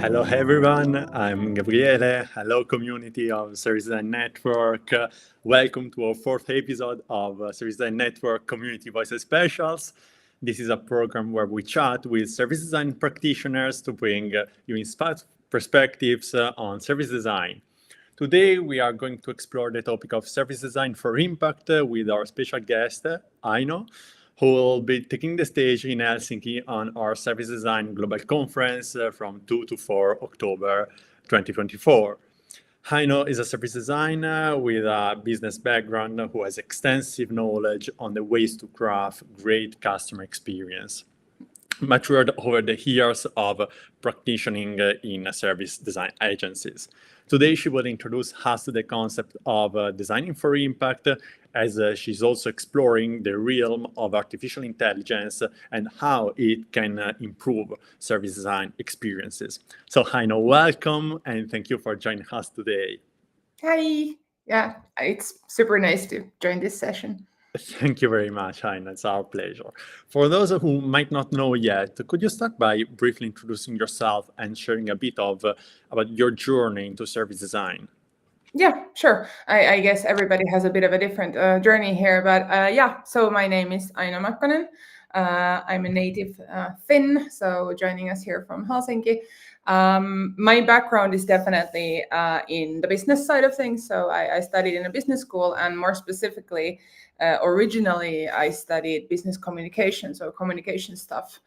Hello everyone, I'm Gabriele. Hello community of Service Design Network. Welcome to our fourth episode of Service Design Network Community Voices Specials. This is a program where we chat with service design practitioners to bring you inspired perspectives on service design. Today we are going to explore the topic of service design for impact with our special guest, Aino, who will be taking the stage in Helsinki on our Service Design Global Conference from 2 to 4 October 2024. Aino is a service designer with a business background who has extensive knowledge on the ways to craft great customer experience, matured over the years of practicing in service design agencies. Today, she will introduce us to the concept of designing for impact, as she's also exploring the realm of artificial intelligence and how it can improve service design experiences. So, Aino, welcome, and thank you for joining us today. Hi. Yeah, it's super nice to join this session. Thank you very much, Aino. It's our pleasure. For those who might not know yet, could you start by briefly introducing yourself and sharing a bit of about your journey into service design? Yeah, sure. I guess everybody has a bit of a different journey here, but yeah. So my name is Aino Makkonen. I'm a native Finn, so joining us here from Helsinki. My background is definitely in the business side of things. So I studied in a business school, and more specifically, originally I studied business communication. So communication stuff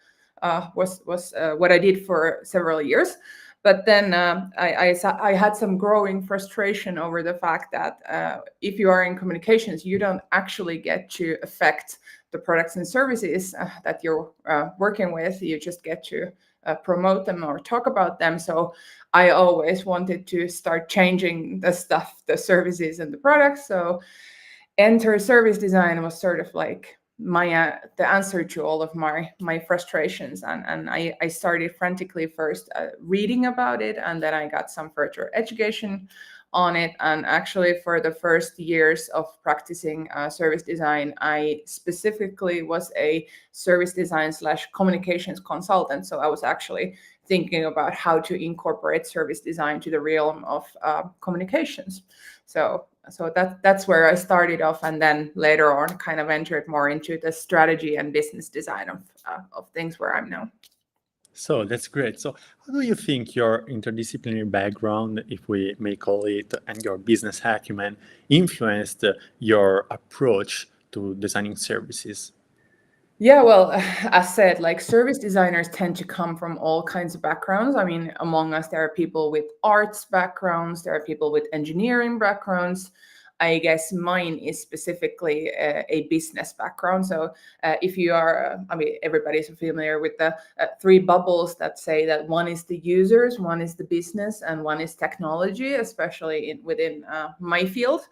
was what I did for several years. But then I had some growing frustration over the fact that if you are in communications, you don't actually get to affect the products and services that you're working with. You just get to promote them or talk about them. So I always wanted to start changing the stuff, the services and the products. So enter service design was sort of like the answer to all of my frustrations, and I started frantically first reading about it, and then I got some further education on it. And actually for the first years of practicing service design, I specifically was a service design / communications consultant. So I was actually thinking about how to incorporate service design to the realm of communications. So that's where I started off, and then later on kind of entered more into the strategy and business design of things where I'm now. So that's great. So how do you think your interdisciplinary background, if we may call it, and your business acumen influenced your approach to designing services? Yeah, well, as said, like service designers tend to come from all kinds of backgrounds. I mean, among us, there are people with arts backgrounds, there are people with engineering backgrounds. I guess mine is specifically a business background. So if you are, I mean, everybody's familiar with the three bubbles that say that one is the users, one is the business, and one is technology, especially within my field.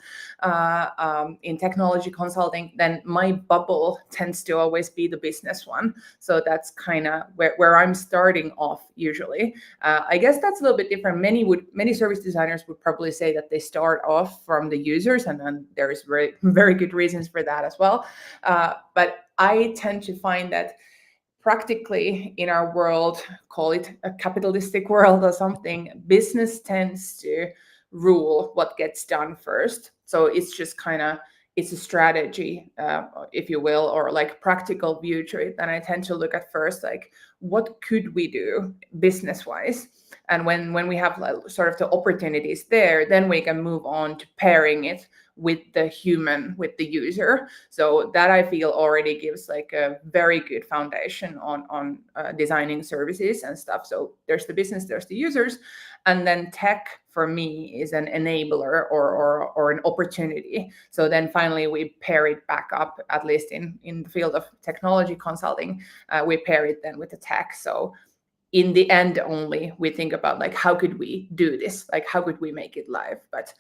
In technology consulting, then my bubble tends to always be the business one. So that's kind of where I'm starting off usually. I guess that's a little bit different. Many service designers would probably say that they start off from the users, and then there's very, very good reasons for that as well. But I tend to find that practically in our world, call it a capitalistic world or something, business tends to rule what gets done first. So it's just kind of, it's a strategy, if you will, or like practical view to it. And I tend to look at first, like, what could we do business wise? And when we have sort of the opportunities there, then we can move on to pairing it with the human, with the user. So that I feel already gives like a very good foundation on designing services and stuff. So there's the business, there's the users, and then tech for me is an enabler or an opportunity. So then finally we pair it back up, at least in the field of technology consulting, we pair it then with the tech. So in the end only we think about like, how could we do this? Like, how could we make it live? But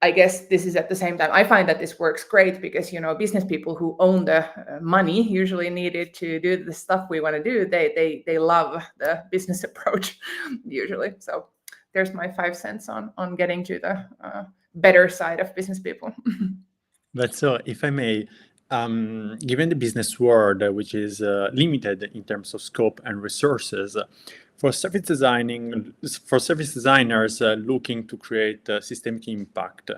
I guess this is at the same time, I find that this works great because, you know, business people who own the money usually needed to do the stuff we want to do. They love the business approach usually. So there's my 5 cents on getting to the better side of business people. But so, if I may, given the business world, which is limited in terms of scope and resources, For service designers looking to create systemic impact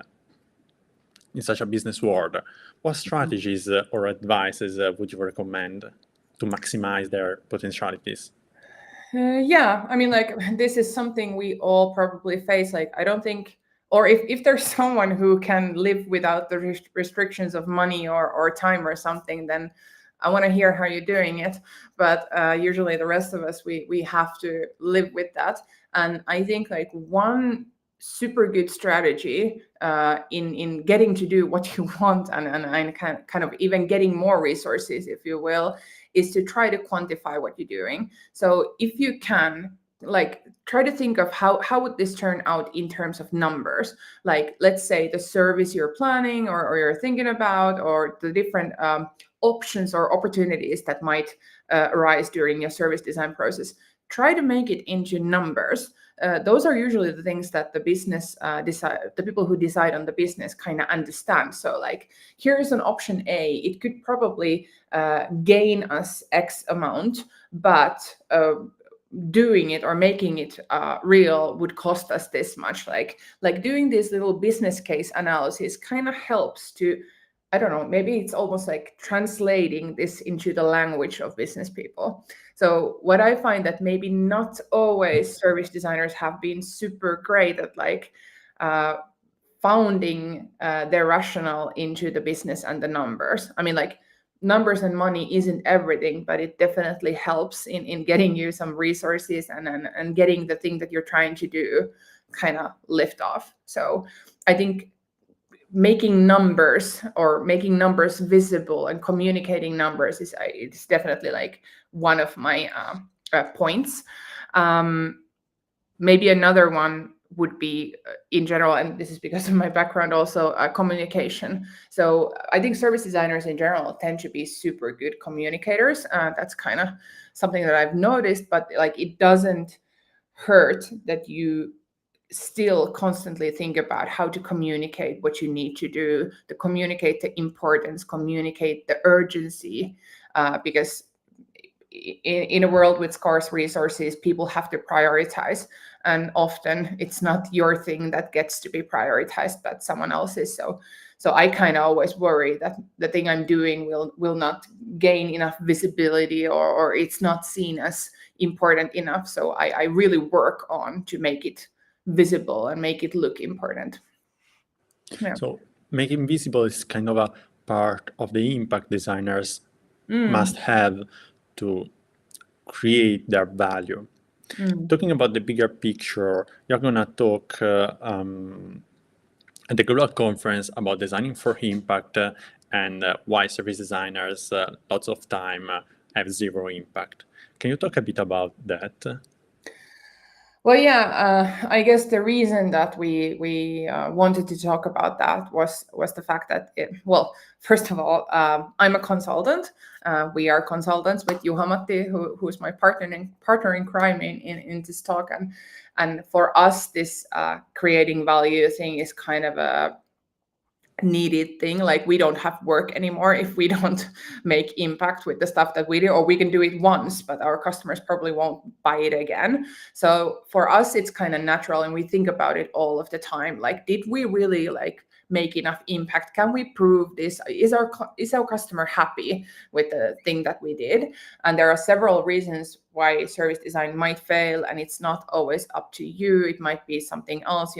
in such a business world, what strategies or advices would you recommend to maximize their potentialities? Yeah, I mean, like, this is something we all probably face. Like, I don't think, or if there's someone who can live without the restrictions of money or time or something, then I want to hear how you're doing it. But usually the rest of us, we have to live with that. And I think like one super good strategy in getting to do what you want and kind of even getting more resources, if you will, is to try to quantify what you're doing. So if you can, like, try to think of how would this turn out in terms of numbers. Like, let's say the service you're planning or you're thinking about, or the different options or opportunities that might arise during your service design process. Try to make it into numbers. Those are usually the things that the business the people who decide on the business kind of understand. So like, here's an option A. It could probably gain us X amount, but doing it or making it real would cost us this much. Like doing this little business case analysis kind of helps to, I don't know, maybe it's almost like translating this into the language of business people. So what I find that maybe not always service designers have been super great at, like founding their rationale into the business and the numbers. I mean, like, numbers and money isn't everything, but it definitely helps in getting you some resources and getting the thing that you're trying to do kind of lift off. So I think making numbers visible and communicating numbers is definitely like one of my points. Maybe another one would be in general, and this is because of my background also, communication. So I think service designers in general tend to be super good communicators. That's kind of something that I've noticed, but like, it doesn't hurt that you still constantly think about how to communicate what you need to do, to communicate the importance, communicate the urgency, because in a world with scarce resources, people have to prioritize, and often it's not your thing that gets to be prioritized, but someone else's. So I kind of always worry that the thing I'm doing will not gain enough visibility, or it's not seen as important enough. So I really work on to make it visible and make it look important. Yeah. So making visible is kind of a part of the impact designers must have to create their value. Talking about the bigger picture, you're going to talk at the Global Conference about designing for impact and why service designers lots of time have zero impact. Can you talk a bit about that? Well, yeah, I guess the reason that we wanted to talk about that was the fact that, well, first of all, I'm a consultant. We are consultants with Juha-Matti, who's my partner in crime in this talk. And for us, this creating value thing is kind of a needed thing. Like, we don't have work anymore if we don't make impact with the stuff that we do, or we can do it once, but our customers probably won't buy it again. So for us, it's kind of natural, and we think about it all of the time. Like, did we really like make enough impact? Can we prove this? Is our customer happy with the thing that we did? And there are several reasons why service design might fail, and it's not always up to you. It might be something else.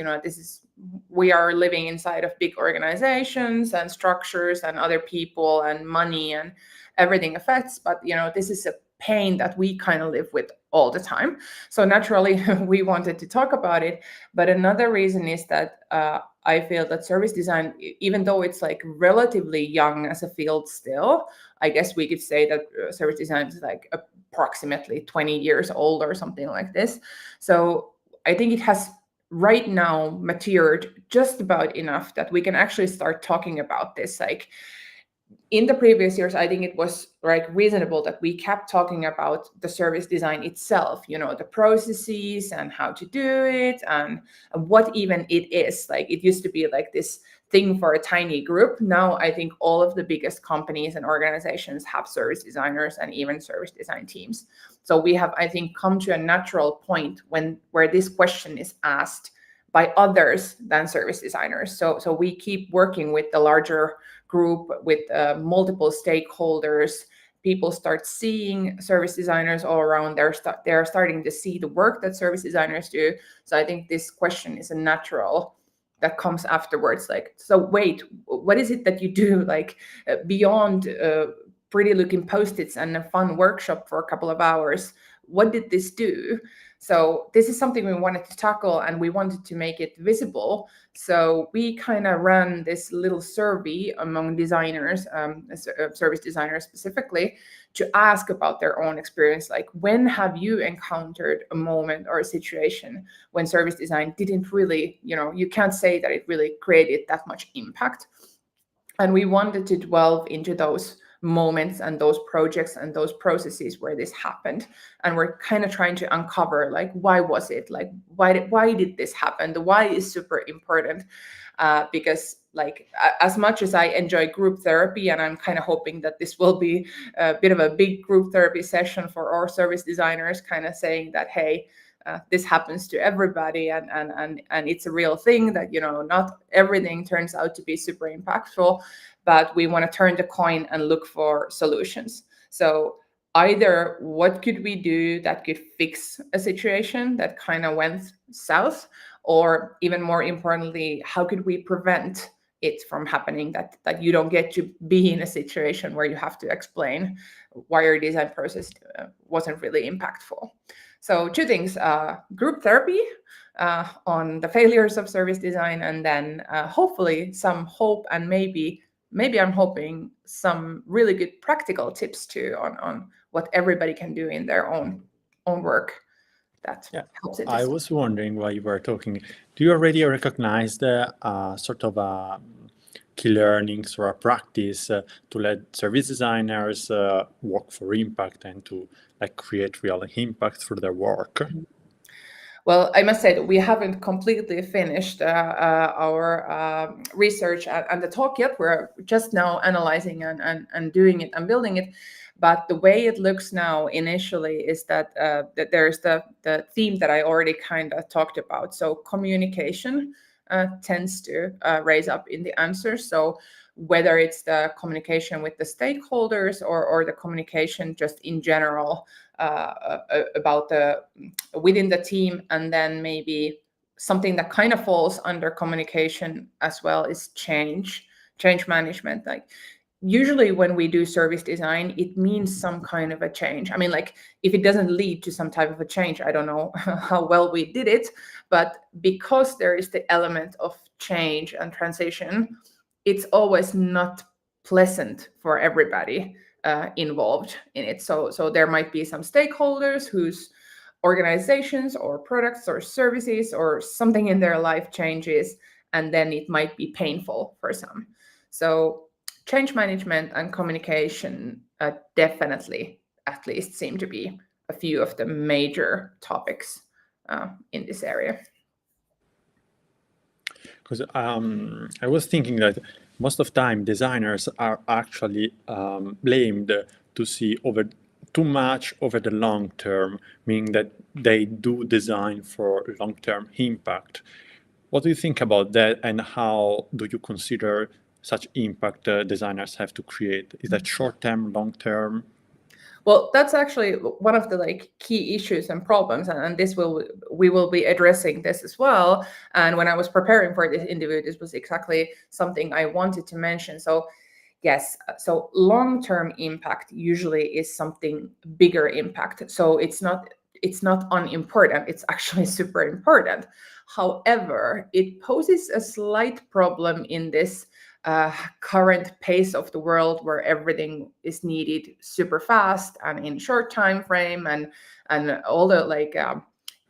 We are living inside of big organizations and structures and other people and money, and everything affects. But this is a pain that we kind of live with all the time. So naturally, we wanted to talk about it. But another reason is that I feel that service design, even though it's like relatively young as a field still, I guess we could say that service design is like approximately 20 years old or something like this. So I think it has right now matured just about enough that we can actually start talking about this. Like, in the previous years, I think it was like reasonable that we kept talking about the service design itself, the processes and how to do it and what even it is. Like it used to be like this thing for a tiny group. Now I think all of the biggest companies and organizations have service designers and even service design teams. So we have, I think, come to a natural point where this question is asked by others than service designers. So we keep working with the larger group, with multiple stakeholders. People start seeing service designers all around. They're starting to see the work that service designers do. So I think this question is a natural that comes afterwards. Like, so wait, what is it that you do, like beyond pretty looking post-its and a fun workshop for a couple of hours? What did this do? So this is something we wanted to tackle, and we wanted to make it visible. So we kind of ran this little survey among designers, service designers specifically, to ask about their own experience. Like, when have you encountered a moment or a situation when service design didn't really, you can't say that it really created that much impact? And we wanted to delve into those moments and those projects and those processes where this happened, and we're kind of trying to uncover, like, why was it, like, why did this happen? The why is super important, because like as much as I enjoy group therapy, and I'm kind of hoping that this will be a bit of a big group therapy session for our service designers, kind of saying that, hey, this happens to everybody, and it's a real thing that not everything turns out to be super impactful, but we want to turn the coin and look for solutions. So either what could we do that could fix a situation that kind of went south, or even more importantly, how could we prevent it from happening, that you don't get to be in a situation where you have to explain why your design process wasn't really impactful. So two things, group therapy on the failures of service design, and then hopefully some hope, and maybe I'm hoping some really good practical tips too on what everybody can do in their own work that helps it. I was wondering while you were talking, do you already recognize the sort of key learnings or a practice to let service designers work for impact and to create real impact through their work? Well, I must say that we haven't completely finished our research and the talk yet. We're just now analyzing and doing it and building it. But the way it looks now initially is that there's the theme that I already kind of talked about. So communication tends to raise up in the answers. So whether it's the communication with the stakeholders or the communication just in general about within the team, and then maybe something that kind of falls under communication as well is change management. Like, usually when we do service design, it means some kind of a change. I mean, like, if it doesn't lead to some type of a change, I don't know how well we did it. But because there is the element of change and transition, it's always not pleasant for everybody involved in it. So there might be some stakeholders whose organizations or products or services or something in their life changes, and then it might be painful for some. So change management and communication definitely at least seem to be a few of the major topics in this area. Because I was thinking that most of the time designers are actually blamed to see too much over the long term, meaning that they do design for long-term impact. What do you think about that, and how do you consider such impact designers have to create? Is that short-term, long-term? Well, that's actually one of the key issues and problems, and we will be addressing this as well. And when I was preparing for this interview, this was exactly something I wanted to mention. So yes, so long-term impact usually is something bigger impact. So it's not unimportant. It's actually super important. However, it poses a slight problem in this current pace of the world, where everything is needed super fast and in short time frame, and all the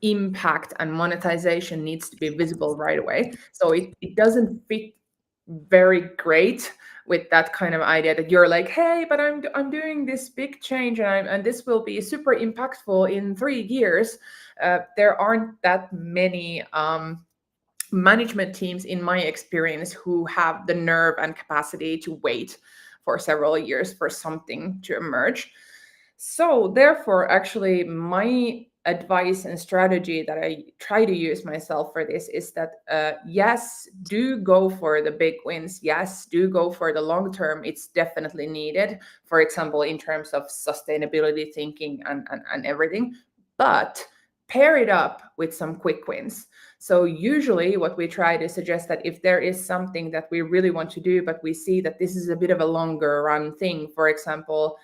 impact and monetization needs to be visible right away. So it doesn't fit very great with that kind of idea that you're like, hey, but I'm doing this big change and this will be super impactful in 3 years. There aren't that many management teams, in my experience, who have the nerve and capacity to wait for several years for something to emerge. So therefore, actually, my advice and strategy that I try to use myself for this is that yes, do go for the big wins. Yes, do go for the long term. It's definitely needed, for example, in terms of sustainability thinking and everything. But pair it up with some quick wins. So usually what we try to suggest that if there is something that we really want to do, but we see that this is a bit of a longer run thing, for example,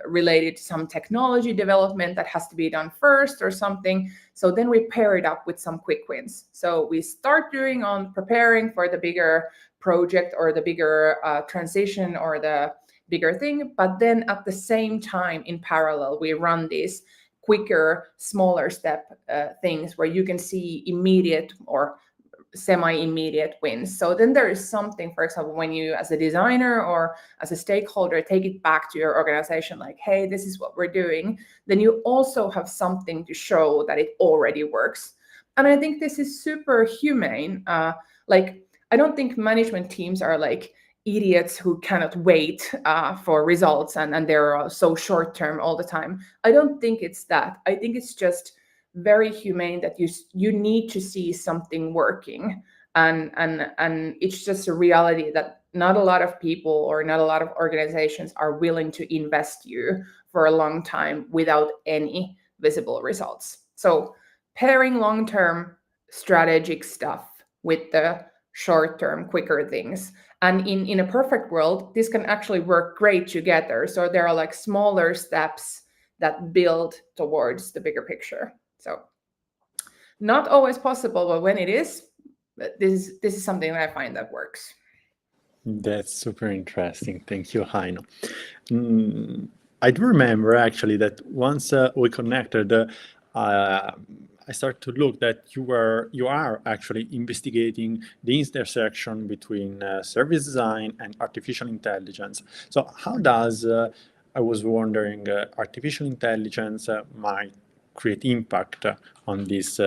related to some technology development that has to be done first or something. So then we pair it up with some quick wins. So we start doing on preparing for the bigger project or the bigger transition or the bigger thing. But then at the same time, in parallel, we run these quicker, smaller step things where you can see immediate or semi-immediate wins. So then there is something, for example, when you as a designer or as a stakeholder take it back to your organization like, hey, this is what we're doing, then you also have something to show that it already works. And I think this is super humane. Like, I don't think management teams are like idiots who cannot wait for results and they're so short term all the time. I don't think it's that. I think it's just very humane that you need to see something working, and it's just a reality that not a lot of people or not a lot of organizations are willing to invest you for a long time without any visible results. So pairing long-term strategic stuff with the short-term quicker things, and in a perfect world this can actually work great together. So there are like smaller steps that build towards the bigger picture. So not always possible, but when it is, this is something that I find that works. That's super interesting. Thank you, Aino. I do remember actually that once we connected, I started to look that you are actually investigating the intersection between service design and artificial intelligence. So how does I was wondering artificial intelligence might create impact on this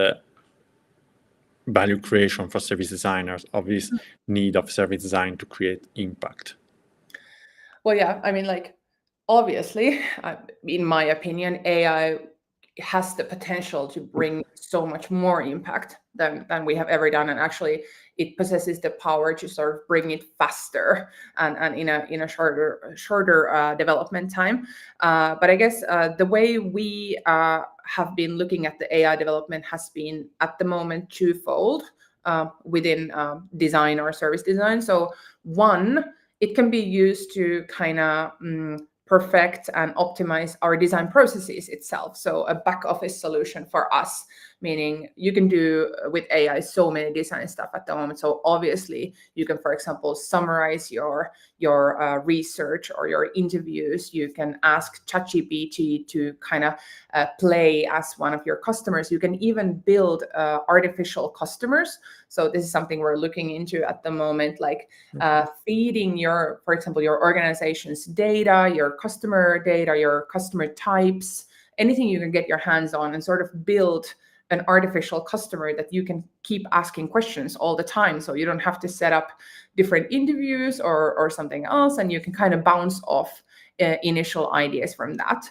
value creation for service designers, of this need of service design to create impact? Well, yeah, I mean, like, obviously, in my opinion, AI has the potential to bring so much more impact than we have ever done, and actually it possesses the power to sort of bring it faster and in a shorter development time. But I guess the way we have been looking at the AI development has been at the moment twofold within design or service design. So one, it can be used to kind of perfect and optimize our design processes itself. So a back office solution for us, meaning you can do with AI so many design stuff at the moment. So obviously you can, for example, summarize your research or your interviews. You can ask ChatGPT to kind of play as one of your customers. You can even build artificial customers. So this is something we're looking into at the moment, like feeding your, for example, your organization's data, your customer data, your customer types, anything you can get your hands on, and sort of build an artificial customer that you can keep asking questions all the time. So you don't have to set up different interviews or something else, and you can kind of bounce off initial ideas from that.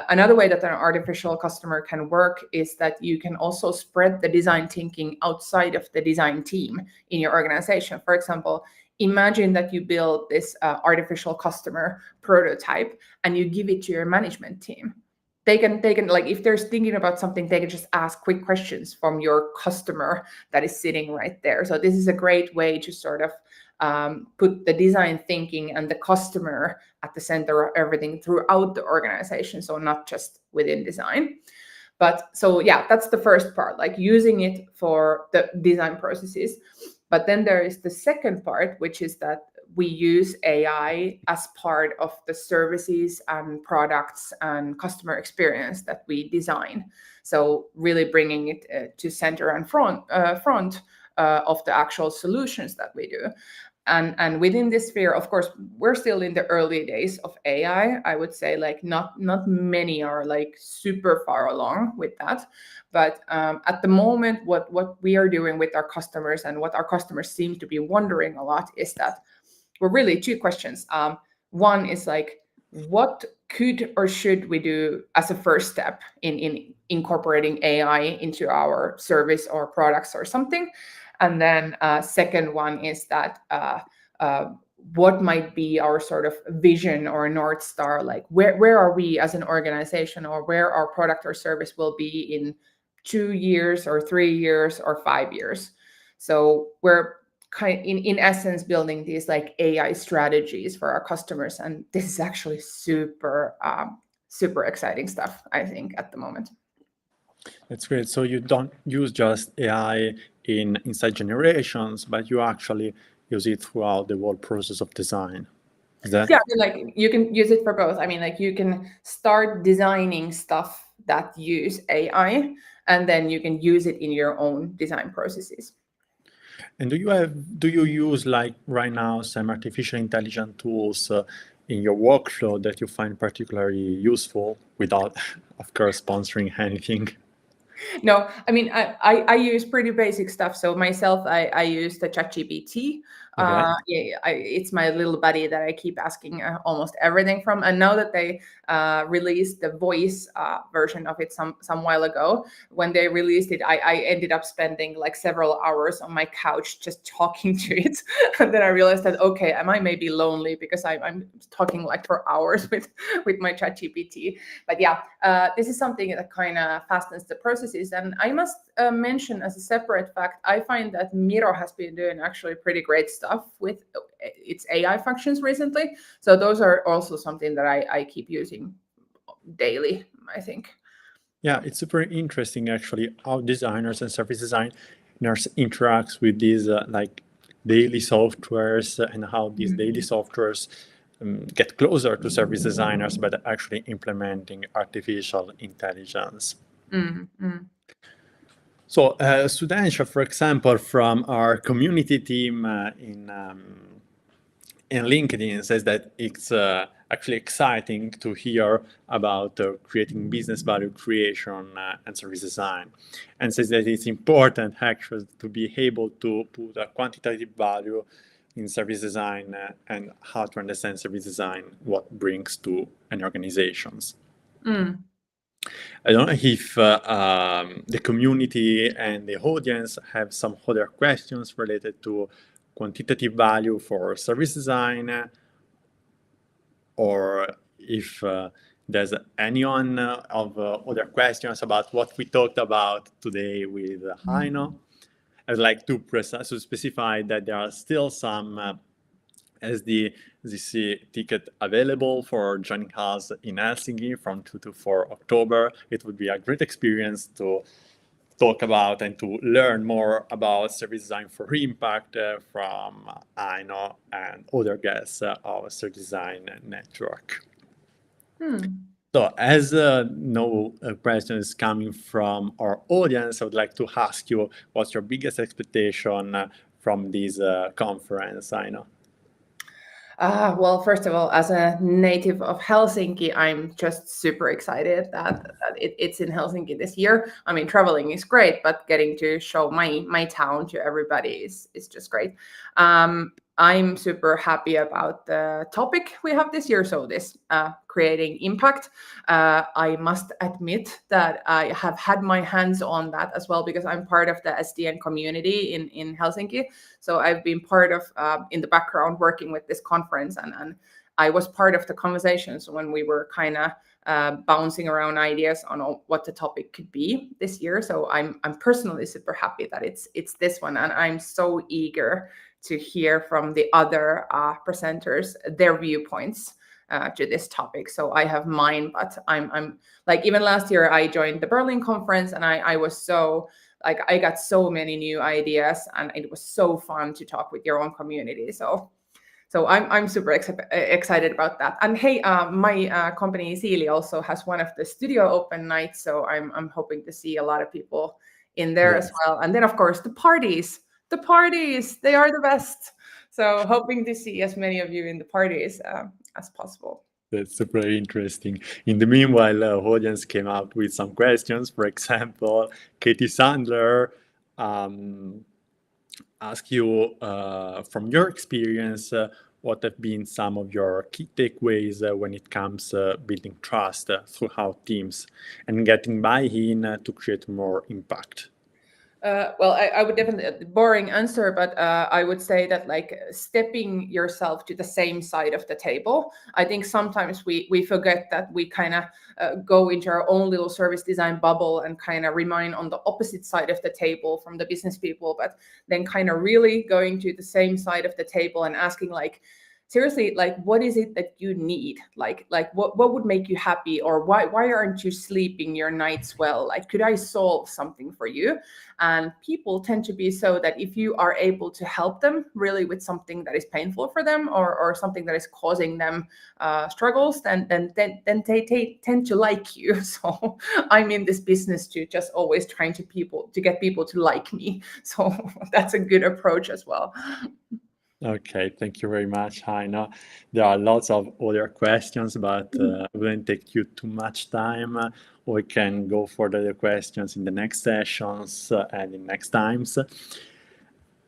Another way that an artificial customer can work is that you can also spread the design thinking outside of the design team in your organization. For example, imagine that you build this artificial customer prototype and you give it to your management team. They can like, if they're thinking about something, they can just ask quick questions from your customer that is sitting right there. So this is a great way to sort of put the design thinking and the customer at the center of everything throughout the organization. So not just within design. But so yeah, that's the first part, like using it for the design processes. But then there is the second part, which is that we use AI as part of the services and products and customer experience that we design. So really bringing it to center and front of the actual solutions that we do. And within this sphere, of course, we're still in the early days of AI. I would say like not many are like super far along with that. But at the moment, what we are doing with our customers and what our customers seem to be wondering a lot is that we're really two questions. One is like, what could or should we do as a first step in incorporating AI into our service or products or something? And then second one is that what might be our sort of vision or North Star, like where are we as an organization, or where our product or service will be in 2 years or 3 years or 5 years. So we're kind in essence building these like AI strategies for our customers, and this is actually super exciting stuff, I think, at the moment. That's great. So you don't use just AI inside generations, but you actually use it throughout the whole process of design. Is that? Yeah, like you can use it for both. I mean, like you can start designing stuff that use AI, and then you can use it in your own design processes. And do you use like right now some artificial intelligence tools in your workflow that you find particularly useful without, of course, sponsoring anything? No, I mean, I use pretty basic stuff. So myself, I use the ChatGPT. Okay. It's my little buddy that I keep asking almost everything from. And now that they released the voice version of it some while ago, when they released it, I ended up spending like several hours on my couch just talking to it. And then I realized that, okay, am I maybe lonely because I'm talking like for hours with my ChatGPT. But yeah, this is something that kind of fastens the processes. And I must mention as a separate fact, I find that Miro has been doing actually pretty great stuff with its AI functions recently. So those are also something that I keep using daily, I think. Yeah, it's super interesting actually how designers and service designers interacts with these like daily softwares and how these daily softwares get closer to service designers by actually implementing artificial intelligence. So Sudansha, for example, from our community team in LinkedIn says that it's actually exciting to hear about creating business value creation and service design, and says that it's important actually to be able to put a quantitative value in service design and how to understand service design, what brings to an organizations. I don't know if the community and the audience have some other questions related to quantitative value for service design, or if there's anyone of other questions about what we talked about today with Aino. I'd like to specify that there are still some SDC ticket available for joining us in Helsinki from 2 to 4 October. It would be a great experience to talk about and to learn more about service design for impact from Aino and other guests of Service Design Network. So as no question is coming from our audience, I would like to ask you, what's your biggest expectation from this conference, Aino? Well, first of all, as a native of Helsinki, I'm just super excited that it's in Helsinki this year. I mean, traveling is great, but getting to show my town to everybody is just great. I'm super happy about the topic we have this year. So this creating impact. I must admit that I have had my hands on that as well, because I'm part of the SDN community in Helsinki. So I've been part of in the background working with this conference, and I was part of the conversations when we were kind of bouncing around ideas on what the topic could be this year. So I'm personally super happy that it's this one, and I'm so eager to hear from the other presenters, their viewpoints to this topic. So I have mine, but I'm like, even last year I joined the Berlin conference, and I was so like, I got so many new ideas, and it was so fun to talk with your own community. So I'm super excited about that. And hey, my company Seely also has one of the studio open nights, so I'm hoping to see a lot of people in there as well. And then of course the parties The parties, they are the best. So hoping to see as many of you in the parties as possible. That's super interesting. In the meanwhile, audience came up with some questions. For example, Katie Sandler asked you, from your experience, what have been some of your key takeaways when it comes building trust throughout teams and getting buy-in to create more impact? Well, I would definitely, boring answer, but I would say that like stepping yourself to the same side of the table. I think sometimes we forget that we kind of go into our own little service design bubble and kind of remain on the opposite side of the table from the business people, but then kind of really going to the same side of the table and asking like, seriously, like what is it that you need? Like what would make you happy, or why aren't you sleeping your nights well? Like, could I solve something for you? And people tend to be so that if you are able to help them really with something that is painful for them, or something that is causing them struggles, then they tend to like you. So I'm in this business to just always trying to get people to like me. So that's a good approach as well. Okay, thank you very much, Aino. There are lots of other questions, but it wouldn't take you too much time. We can go for the other questions in the next sessions and in next times.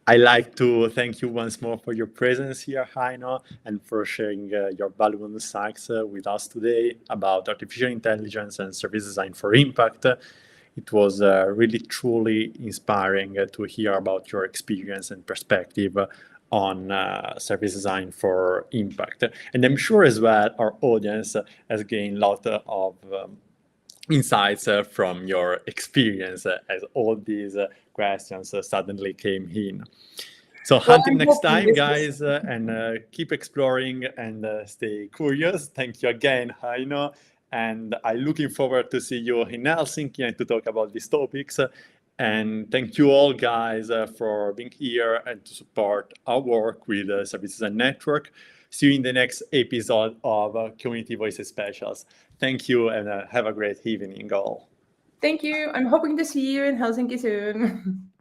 I'd like to thank you once more for your presence here, Aino, and for sharing your valuable insights with us today about artificial intelligence and service design for impact. It was really truly inspiring to hear about your experience and perspective on service design for impact. And I'm sure as well our audience has gained a lot of insights from your experience as all these questions suddenly came in. So until next time, guys, and keep exploring and stay curious. Thank you again, Aino. And I'm looking forward to see you in Helsinki and to talk about these topics. And thank you all, guys, for being here and to support our work with Service Design Network. See you in the next episode of Community Voices Specials. Thank you, and have a great evening, all. Thank you. I'm hoping to see you in Helsinki soon.